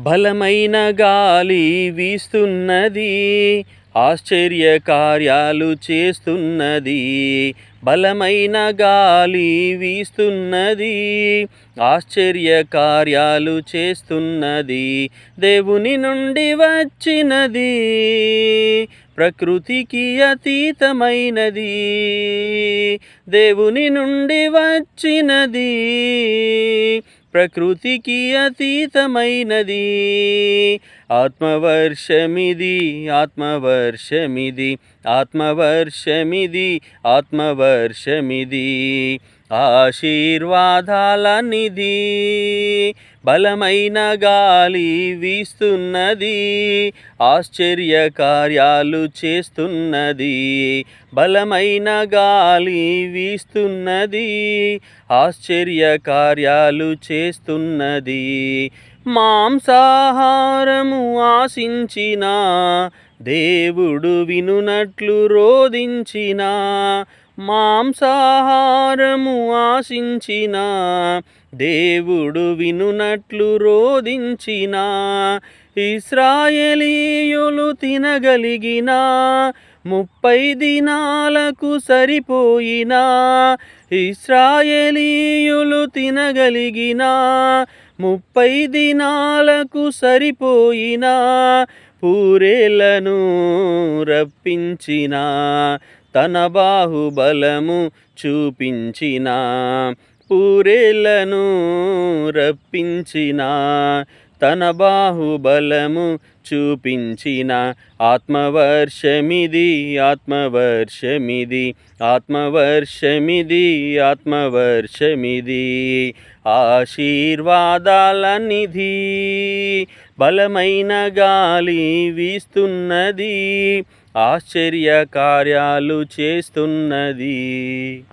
బలమైన గాలి వీస్తున్నది, ఆశ్చర్య కార్యాలు చేస్తున్నది. బలమైన గాలి వీస్తున్నది, ఆశ్చర్య కార్యాలు చేస్తున్నది. దేవుని నుండి వచ్చినది, ప్రకృతికి అతీతమైనది. దేవుని నుండి వచ్చినది, ప్రకృతికి అతీతమైనది. ఆత్మవర్షమిది, ఆత్మవర్షమిది, ఆత్మవర్షమిది, ఆత్మవర్షమిది. ఆశీర్వాదాల నిధి, బలమైన గాలి వీస్తున్నది, ఆశ్చర్య కార్యాలు చేస్తున్నది. బలమైన గాలి వీస్తున్నది, ఆశ్చర్య కార్యాలు చేస్తున్నది. మాంసాహారము ఆశించిన దేవుడు వినునట్లు రోదించిన, మాంసాహారము ఆశించిన దేవుడు వినునట్లు రోదించిన. ఇశ్రాయేలీయులు తినగలిగిన 30 దినాలకు సరిపోయిన, ఇశ్రాయేలీయులు తినగలిగిన 30 దినాలకు సరిపోయిన పూరేళ్లను రప్పించిన, తన బాహుబలము చూపించిన. పూరేళ్లను రప్పించిన, తన బాహుబలము చూపించిన. ఆత్మవర్షమిది, ఆత్మవర్షమిది, ఆత్మవర్షమిది, ఆత్మవర్షమిది. ఆశీర్వాదాల నిధి, బలమైన గాలి వీస్తున్నది, ఆశ్చర్య కార్యాలు చేస్తున్నది.